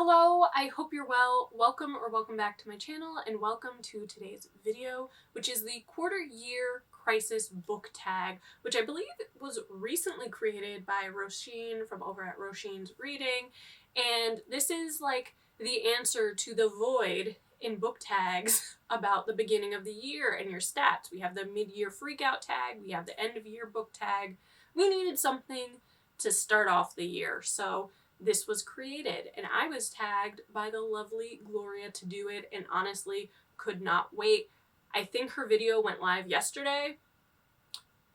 Hello, I hope you're well. Welcome back to my channel, and welcome to today's video, which is the quarter year crisis book tag, which I believe was recently created by Roisin from over at Roisin's Reading. And this is like the answer to the void in book tags about the beginning of the year and your stats. We have the mid-year freakout tag, we have the end of year book tag. We needed something to start off the year, so this was created, and I was tagged by the lovely Gloria to do it, and honestly could not wait. I think her video went live yesterday.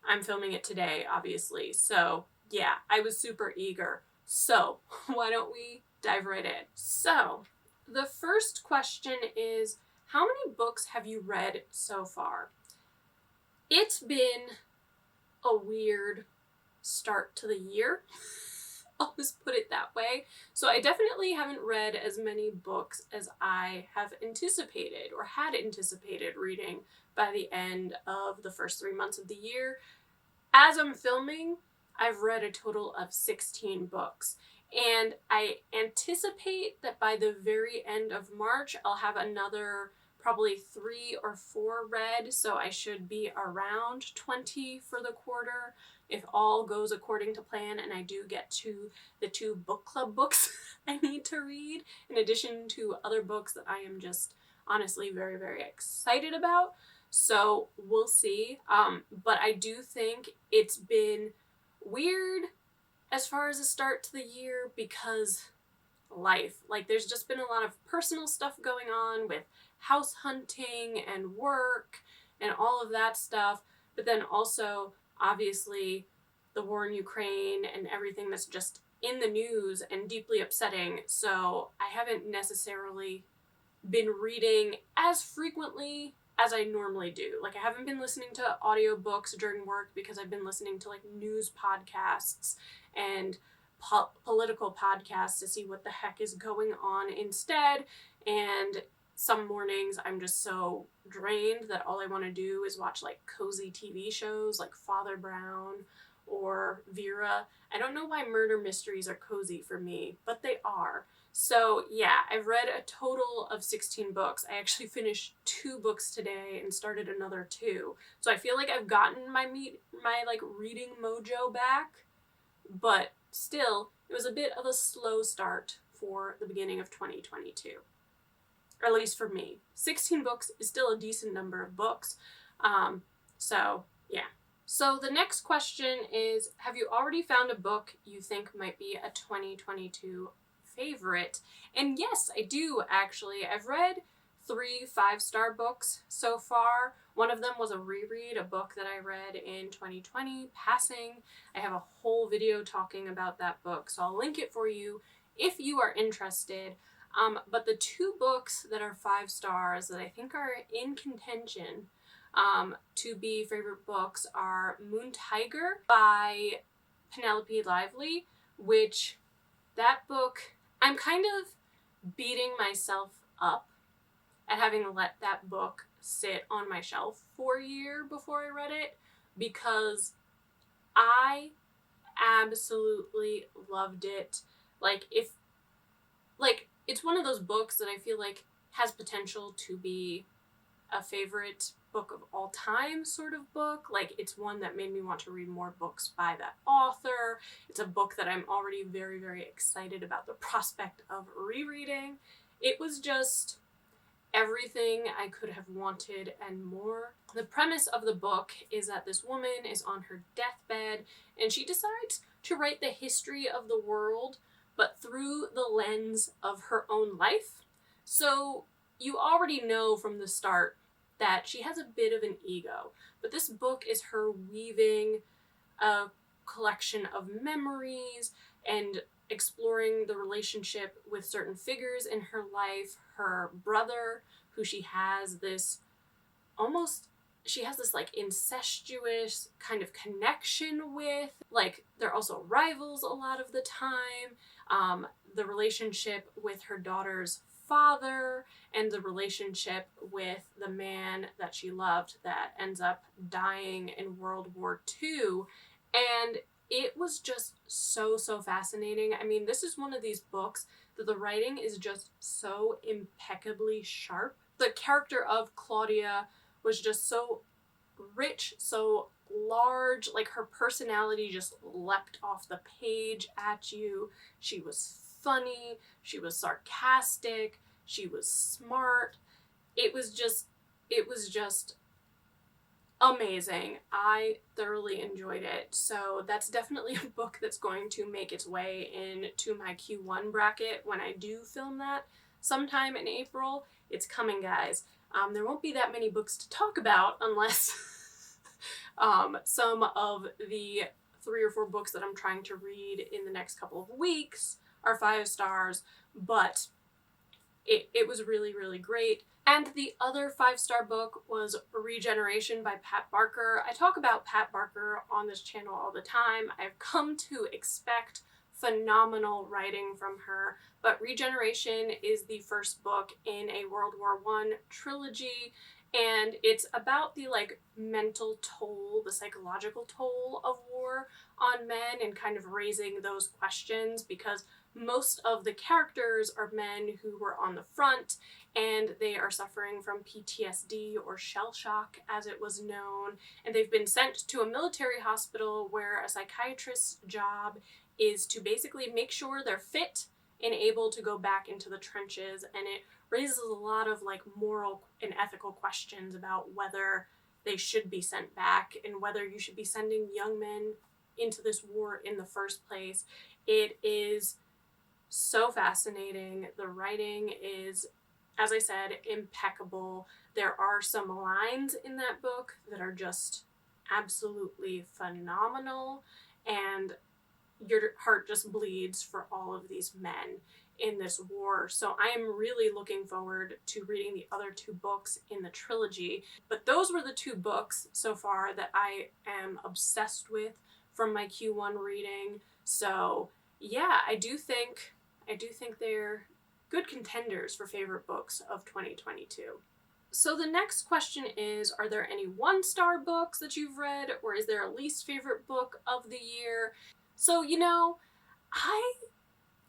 I'm filming it today, obviously, so yeah, I was super eager. So why don't we dive right in? So the first question is, how many books have you read so far? It's been a weird start to the year. I'll just put it that way. So I definitely haven't read as many books as I have anticipated or had anticipated reading by the end of the first 3 months of the year. As I'm filming, I've read a total of 16 books, and I anticipate that by the very end of March, I'll have another probably 3 or 4 read, so I should be around 20 for the quarter if all goes according to plan and I do get to the 2 book club books I need to read, in addition to other books that I am just honestly very, very excited about. So we'll see. But I do think it's been weird as far as a start to the year because life. Like, there's just been a lot of personal stuff going on with house hunting and work and all of that stuff, but then also obviously the war in Ukraine and everything that's just in the news and deeply upsetting. So I haven't necessarily been reading as frequently as I normally do. Like, I haven't been listening to audiobooks during work because I've been listening to like news podcasts and political podcasts to see what the heck is going on instead. And some mornings I'm just so drained that all I want to do is watch like cozy TV shows like Father Brown or Vera. I don't know why murder mysteries are cozy for me, but they are. So yeah, I've read a total of 16 books. I actually finished 2 books today and started another 2. So I feel like I've gotten my like reading mojo back, but still, it was a bit of a slow start for the beginning of 2022. Or at least for me. 16 books is still a decent number of books. So yeah. So the next question is, have you already found a book you think might be a 2022 favorite? And yes, I do actually. I've read 3 5-star books so far. One of them was a reread, a book that I read in 2020, Passing. I have a whole video talking about that book, so I'll link it for you if you are interested. But the 2 books that are 5 stars that I think are in contention to be favorite books are Moon Tiger by Penelope Lively, which that book, I'm kind of beating myself up at having let that book sit on my shelf for a year before I read it, because I absolutely loved it. It's one of those books that I feel like has potential to be a favorite book of all time sort of book. Like, it's one that made me want to read more books by that author. It's a book that I'm already very, very excited about the prospect of rereading. It was just everything I could have wanted and more. The premise of the book is that this woman is on her deathbed and she decides to write the history of the world, but through the lens of her own life. So you already know from the start that she has a bit of an ego, but this book is her weaving a collection of memories and exploring the relationship with certain figures in her life. Her brother, who she has this like incestuous kind of connection with. Like, they're also rivals a lot of the time. The relationship with her daughter's father and the relationship with the man that she loved that ends up dying in World War II. And it was just so fascinating. I mean, this is one of these books that the writing is just so impeccably sharp. The character of Claudia was just so rich, so large, like her personality just leapt off the page at you. She was funny, she was sarcastic, she was smart. It was just amazing. I thoroughly enjoyed it. So that's definitely a book that's going to make its way into my Q1 bracket when I do film that sometime in April. It's coming, guys. There won't be that many books to talk about unless some of the 3 or 4 books that I'm trying to read in the next couple of weeks are 5 stars, but it was really, really great. And the other 5-star book was Regeneration by Pat Barker. I talk about Pat Barker on this channel all the time. I've come to expect phenomenal writing from her, but Regeneration is the first book in a World War I trilogy, and it's about the mental toll, the psychological toll of war on men, and kind of raising those questions, because most of the characters are men who were on the front and they are suffering from PTSD, or shell shock as it was known, and they've been sent to a military hospital where a psychiatrist's job is to basically make sure they're fit and able to go back into the trenches. And it raises a lot of moral and ethical questions about whether they should be sent back and whether you should be sending young men into this war in the first place. It is so fascinating. The writing is, as I said, impeccable. There are some lines in that book that are just absolutely phenomenal, and your heart just bleeds for all of these men in this war. So I am really looking forward to reading the other 2 books in the trilogy. But those were the 2 books so far that I am obsessed with from my Q1 reading. So yeah, I do think they're good contenders for favorite books of 2022. So the next question is, are there any 1-star books that you've read, or is there a least favorite book of the year? So,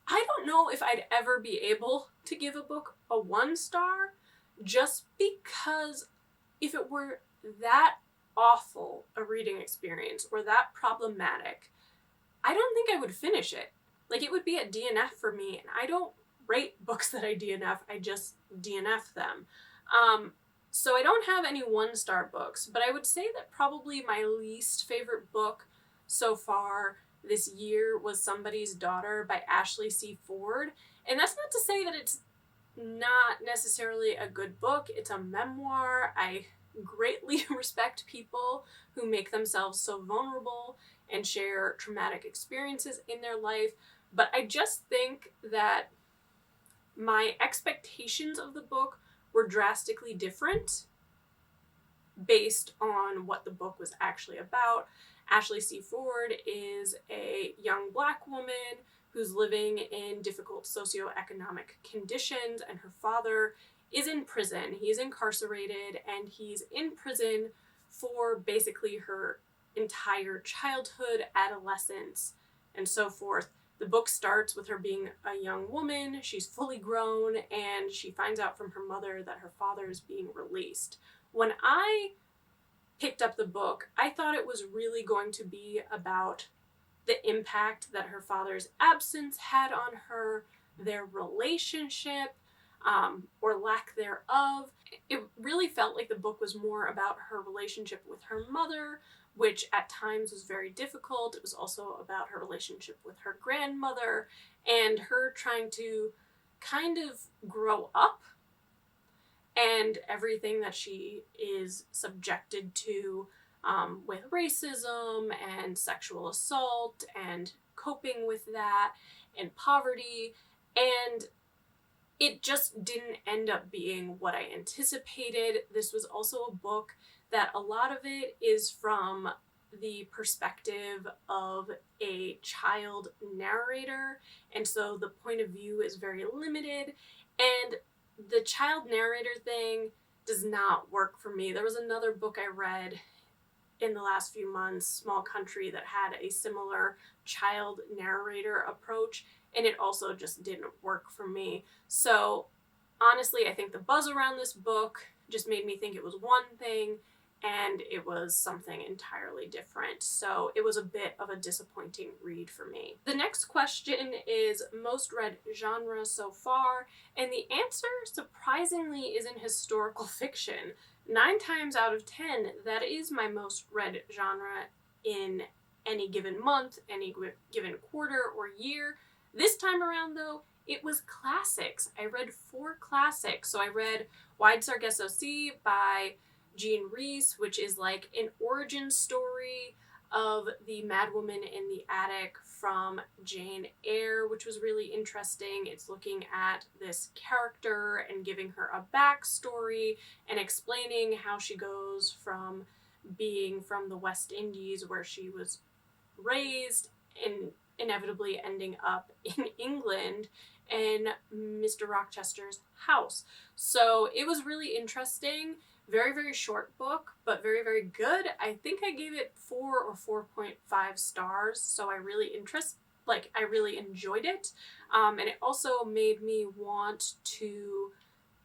I don't know if I'd ever be able to give a book a 1-star, just because if it were that awful a reading experience or that problematic, I don't think I would finish it. It would be a DNF for me, and I don't rate books that I DNF, I just DNF them. So I don't have any 1-star books, but I would say that probably my least favorite book so far this year was Somebody's Daughter by Ashley C. Ford. And that's not to say that it's not necessarily a good book. It's a memoir. I greatly respect people who make themselves so vulnerable and share traumatic experiences in their life, but I just think that my expectations of the book were drastically different based on what the book was actually about. Ashley C. Ford is a young Black woman who's living in difficult socioeconomic conditions, and her father is in prison. He's incarcerated, and he's in prison for basically her entire childhood, adolescence, and so forth. The book starts with her being a young woman. She's fully grown, and she finds out from her mother that her father is being released. When I picked up the book, I thought it was really going to be about the impact that her father's absence had on her, their relationship, or lack thereof. It really felt like the book was more about her relationship with her mother, which at times was very difficult. It was also about her relationship with her grandmother and her trying to kind of grow up and everything that she is subjected to with racism and sexual assault and coping with that and poverty. And it just didn't end up being what I anticipated. This was also a book that a lot of it is from the perspective of a child narrator, and so the point of view is very limited, and the child narrator thing does not work for me. There was another book I read in the last few months, Small Country, that had a similar child narrator approach, and it also just didn't work for me. So honestly, I think the buzz around this book just made me think it was one thing, and it was something entirely different. So it was a bit of a disappointing read for me. The next question is most read genre so far, and the answer, surprisingly, is in historical fiction. 9 times out of 10, that is my most read genre in any given month, any given quarter or year. This time around, though, it was classics. I read 4 classics. So I read Wide Sargasso Sea by Jean Rhys, which is like an origin story of the madwoman in the attic from Jane Eyre, which was really interesting. It's looking at this character and giving her a backstory and explaining how she goes from being from the West Indies, where she was raised, and inevitably ending up in England in Mr. Rochester's house. So it was really interesting. Very, very short book, but very, very good. I think I gave it 4 or 4.5 stars, so I really enjoyed it. And it also made me want to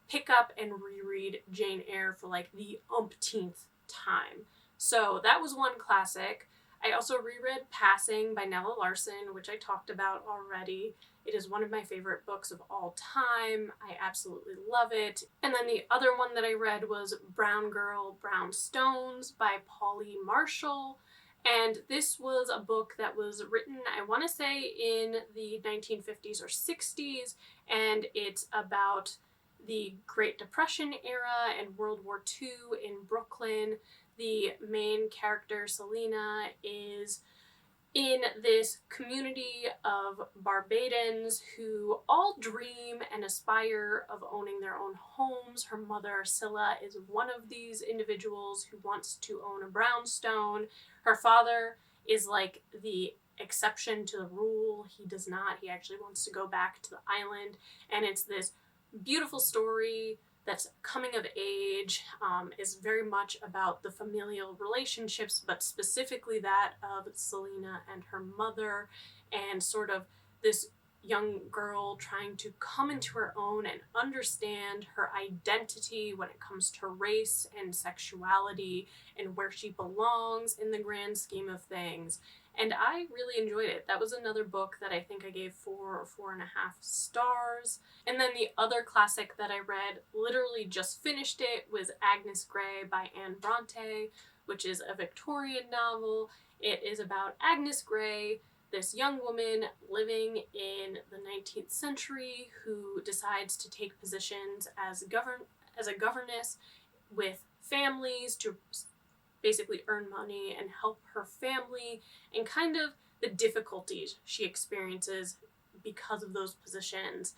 pick up and reread Jane Eyre for like the umpteenth time. So that was one classic. I also reread Passing by Nella Larsen, which I talked about already. It is one of my favorite books of all time. I absolutely love it. And then the other one that I read was Brown Girl, Brown Stones by Polly Marshall. And this was a book that was written, I want to say, in the 1950s or 60s, and it's about the Great Depression era and World War II in Brooklyn. The main character, Selena, is in this community of Barbadans who all dream and aspire of owning their own homes. Her mother, Scylla, is one of these individuals who wants to own a brownstone. Her father is like the exception to the rule. He does not. He actually wants to go back to the island, and it's this beautiful story that's coming of age, is very much about the familial relationships, but specifically that of Selena and her mother, and sort of this young girl trying to come into her own and understand her identity when it comes to race and sexuality and where she belongs in the grand scheme of things. And I really enjoyed it. That was another book that I think I gave 4 or 4.5 stars. And then the other classic that I read, literally just finished it, was Agnes Gray by Anne Bronte, which is a Victorian novel. It is about Agnes Gray, this young woman living in the 19th century who decides to take positions as a governess with families to basically earn money and help her family, and kind of the difficulties she experiences because of those positions,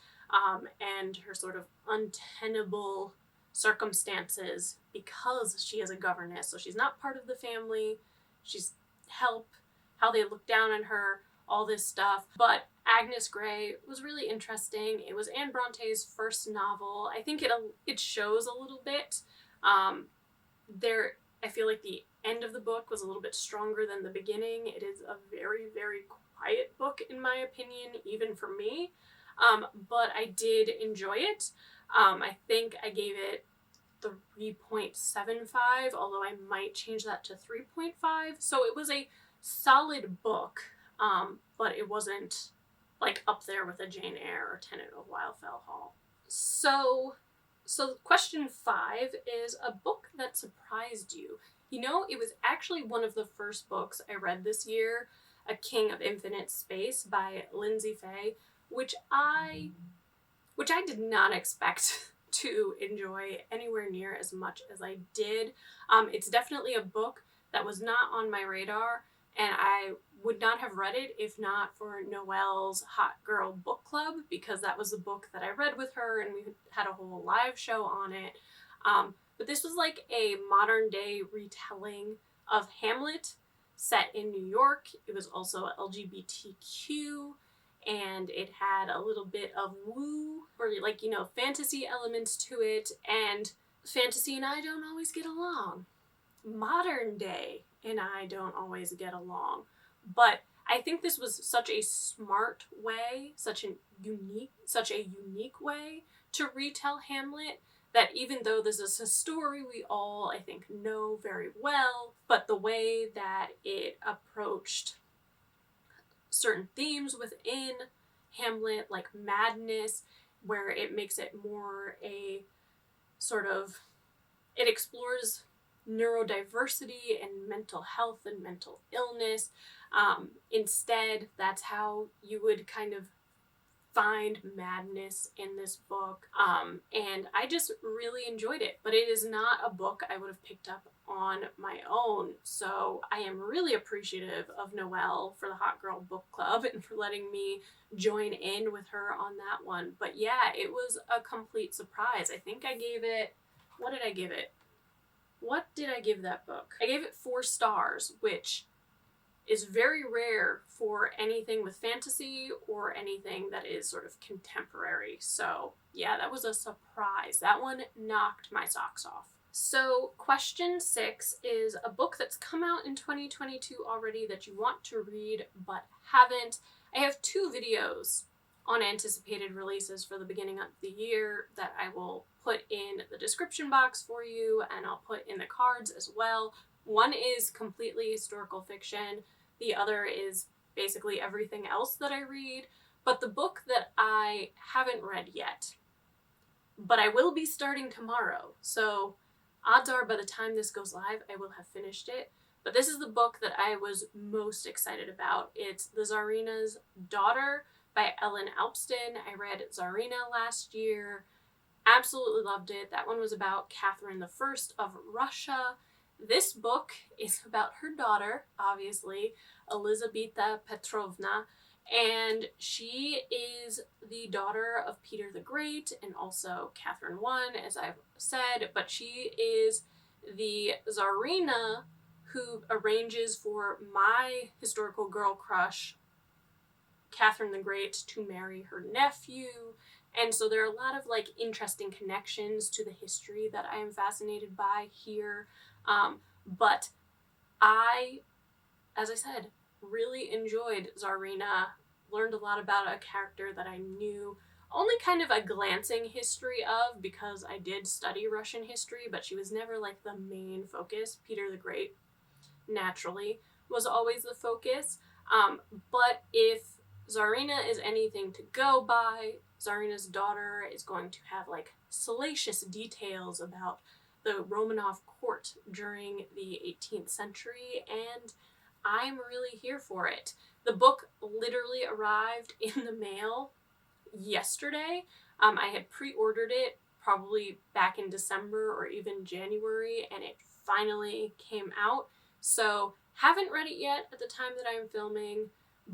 and her sort of untenable circumstances because she is a governess. So she's not part of the family, she's help, how they look down on her, all this stuff. But Agnes Gray was really interesting. It was Anne Bronte's first novel. I think it shows a little bit. I feel like the end of the book was a little bit stronger than the beginning. It is a very, very quiet book, in my opinion, even for me. But I did enjoy it. I think I gave it 3.75, although I might change that to 3.5. So it was a solid book, but it wasn't like up there with a Jane Eyre or Tenant of Wildfell Hall. So question 5 is a book that surprised you. You know, it was actually one of the first books I read this year, A King of Infinite Space by Lindsay Fay, which I did not expect to enjoy anywhere near as much as I did. It's definitely a book that was not on my radar, and I would not have read it if not for Noelle's Hot Girl Book Club, because that was the book that I read with her, and we had a whole live show on it. But this was like a modern day retelling of Hamlet set in New York. It was also LGBTQ, and it had a little bit of woo, or like, you know, fantasy elements to it, and fantasy and I don't always get along. Modern day and I don't always get along. But I think this was such a smart way, such a unique way to retell Hamlet, that even though this is a story we all, I think, know very well, but the way that it approached certain themes within Hamlet, like madness, where it makes it more a sort of, it explores neurodiversity and mental health and mental illness. Instead, that's how you would kind of find madness in this book. And I just really enjoyed it, but it is not a book I would have picked up on my own. So I am really appreciative of Noelle for the Hot Girl Book Club and for letting me join in with her on that one. But yeah, it was a complete surprise. I think I gave it, what did I give it? What did I give that book? I gave it 4 stars, which is very rare for anything with fantasy or anything that is sort of contemporary. So yeah, that was a surprise. That one knocked my socks off. So question 6 is a book that's come out in 2022 already that you want to read but haven't. I have 2 videos on anticipated releases for the beginning of the year that I will put in the description box for you, and I'll put in the cards as well. One is completely historical fiction. The other is basically everything else that I read. But the book that I haven't read yet, but I will be starting tomorrow, so odds are by the time this goes live, I will have finished it. But this is the book that I was most excited about. It's The Thearinas Daughter by Ellen Alpsten. I read Tsarina last year. Absolutely loved it. That one was about Catherine I of Russia. This book is about her daughter, obviously, Elizabeta Petrovna, and she is the daughter of Peter the Great and also Catherine I, as I've said, but she is the Tsarina who arranges for my historical girl crush, Catherine the Great, to marry her nephew. And so there are a lot of like interesting connections to the history that I am fascinated by here. But I, as I said, really enjoyed Tsarina, learned a lot about a character that I knew only kind of a glancing history of because I did study Russian history, but she was never like the main focus. Peter the Great, naturally, was always the focus. But if Tsarina is anything to go by, Tsarina's Daughter is going to have like salacious details about the Romanov court during the 18th century, and I'm really here for it. The book literally arrived in the mail yesterday. I had pre-ordered it probably back in December or even January, and it finally came out. So haven't read it yet at the time that I'm filming,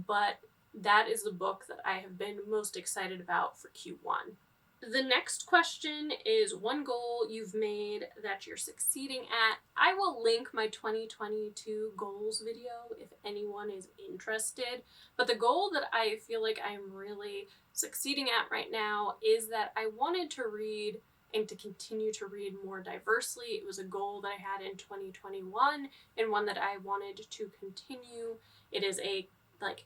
but that is the book that I have been most excited about for Q1. The next question is one goal you've made that you're succeeding at. I will link my 2022 goals video if anyone is interested, but the goal that I feel like I'm really succeeding at right now is that I wanted to read and to continue to read more diversely. It was a goal that I had in 2021 and one that I wanted to continue. It is a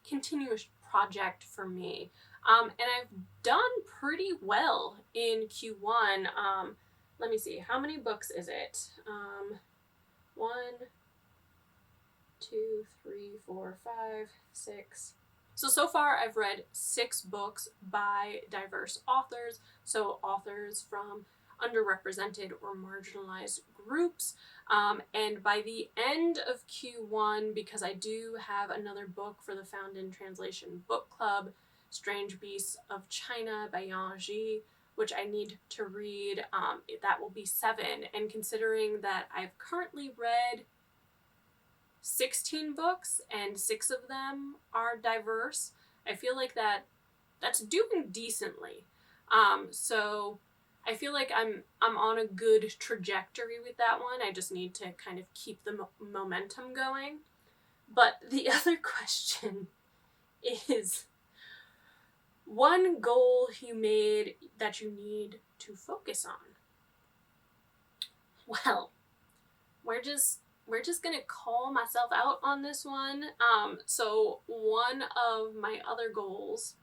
continuous project for me. And I've done pretty well in Q1. Let me see, how many books is it? 1, 2, 3, 4, 5, 6. So far I've read 6 books by diverse authors, so authors from underrepresented or marginalized groups. And by the end of Q1, because I do have another book for the Found in Translation Book Club, Strange Beasts of China by Yang Ji, which I need to read, that will be 7. And considering that I've currently read 16 books and 6 of them are diverse, I feel like that's doing decently. So I feel like I'm on a good trajectory with that one. I just need to kind of keep the momentum going. But the other question is, one goal you made that you need to focus on. Well, we're just we're just gonna call myself out on this one. So one of my other goals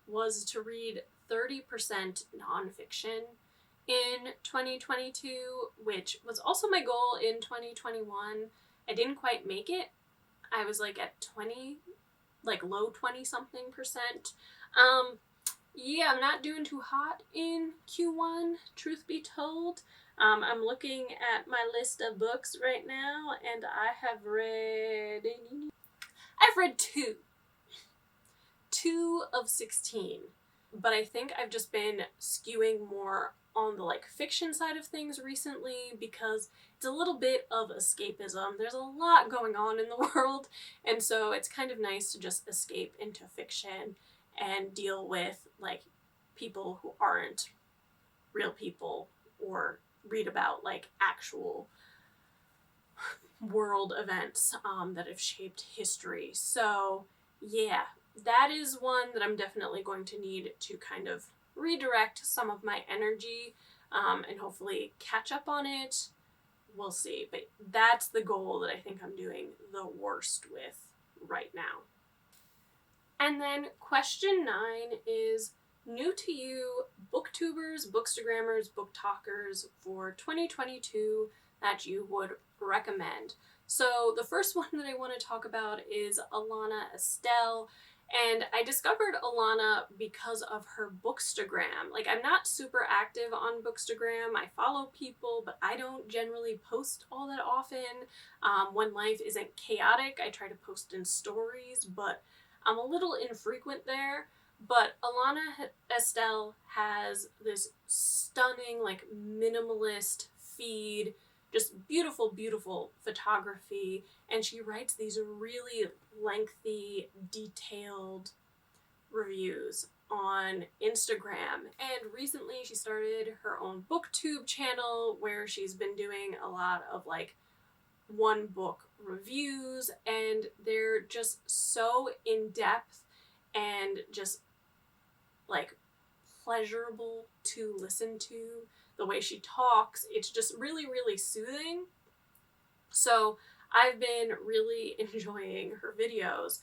was to read 30% nonfiction in 2022, which was also my goal in 2021. I didn't quite make it. I was like at 20, like low 20 something percent. Yeah, I'm not doing too hot in Q1, truth be told. I'm looking at my list of books right now, and I've read two of 16, but I think I've just been skewing more on the like fiction side of things recently because it's a little bit of escapism. There's a lot going on in the world, and so it's kind of nice to just escape into fiction and deal with like people who aren't real people, or read about like actual world events that have shaped history. So yeah, that is one that I'm definitely going to need to kind of redirect some of my energy and hopefully catch up on it. We'll see, but that's the goal that I think I'm doing the worst with right now. And then question 9 is new to you booktubers, bookstagrammers, booktalkers for 2022 that you would recommend. So the first one that I want to talk about is Alana Estelle. And I discovered Alana because of her Bookstagram. Like, I'm not super active on Bookstagram. I follow people, but I don't generally post all that often. When life isn't chaotic, I try to post in stories, but I'm a little infrequent there. But Alana Estelle has this stunning, like, minimalist feed, just beautiful, beautiful photography, and she writes these really lengthy, detailed reviews on Instagram. And recently she started her own booktube channel where she's been doing a lot of like one book reviews, and they're just so in-depth and just like pleasurable to listen to. The way she talks, it's just really, really soothing. So I've been really enjoying her videos.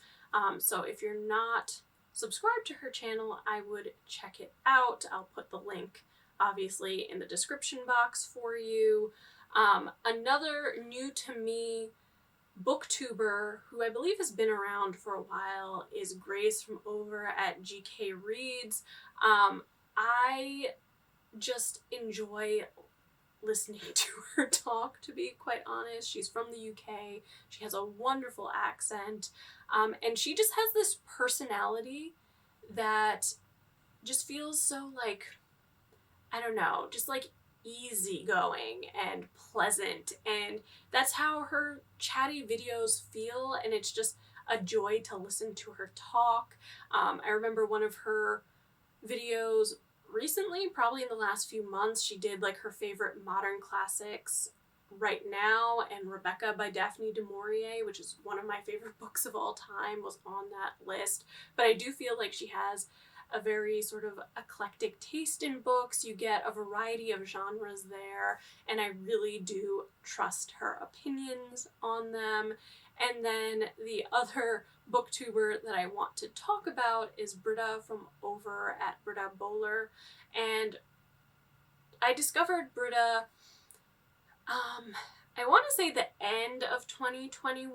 So if you're not subscribed to her channel, I would check it out. I'll put the link obviously in the description box for you. Another new to me booktuber who I believe has been around for a while is Grace from over at GK Reads. I just enjoy listening to her talk, to be quite honest. She's from the UK. She has a wonderful accent. And she just has this personality that just feels so like, I don't know, just like easygoing and pleasant. And that's how her chatty videos feel. And it's just a joy to listen to her talk. I remember one of her videos recently, probably in the last few months, she did like her favorite modern classics right now, and Rebecca by Daphne du Maurier, which is one of my favorite books of all time, was on that list. But I do feel like she has a very sort of eclectic taste in books. You get a variety of genres there, and I really do trust her opinions on them. And then the other booktuber that I want to talk about is Britta from over at Britta Bohler. And I discovered Britta, I want to say the end of 2021,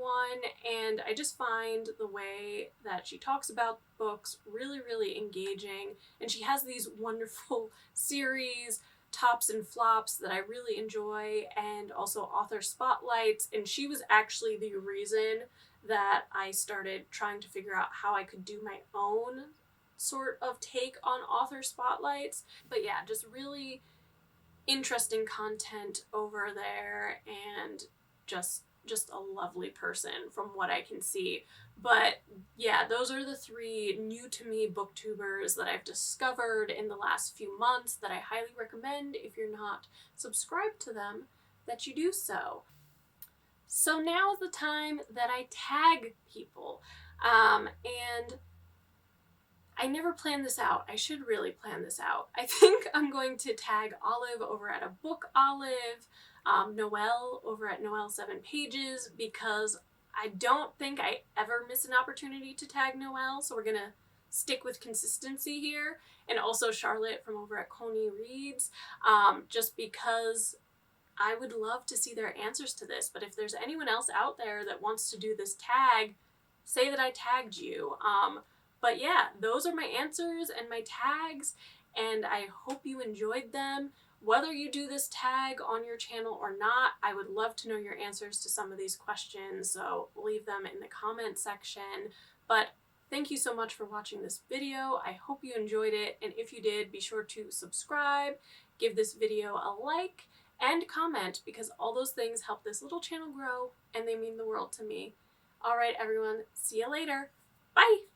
and I just find the way that she talks about books really, really engaging. And she has these wonderful series, tops and flops, that I really enjoy, and also author spotlights. And she was actually the reason that I started trying to figure out how I could do my own sort of take on author spotlights. But yeah, just really interesting content over there, and just a lovely person from what I can see. But yeah, those are the 3 new to me booktubers that I've discovered in the last few months that I highly recommend, if you're not subscribed to them, that you do so. So now is the time that I tag people. And I never planned this out. I should really plan this out. I think I'm going to tag Olive over at a book Olive, Noelle over at Noelle 7 Pages, because I don't think I ever miss an opportunity to tag Noelle, so we're gonna stick with consistency here. And also Charlotte from over at Coney Reads, just because I would love to see their answers to this. But if there's anyone else out there that wants to do this tag, say that I tagged you. But yeah, those are my answers and my tags, and I hope you enjoyed them. Whether you do this tag on your channel or not, I would love to know your answers to some of these questions, so leave them in the comment section. But thank you so much for watching this video. I hope you enjoyed it, and if you did, be sure to subscribe, give this video a like, and comment, because all those things help this little channel grow, and they mean the world to me. Alright everyone, see you later. Bye!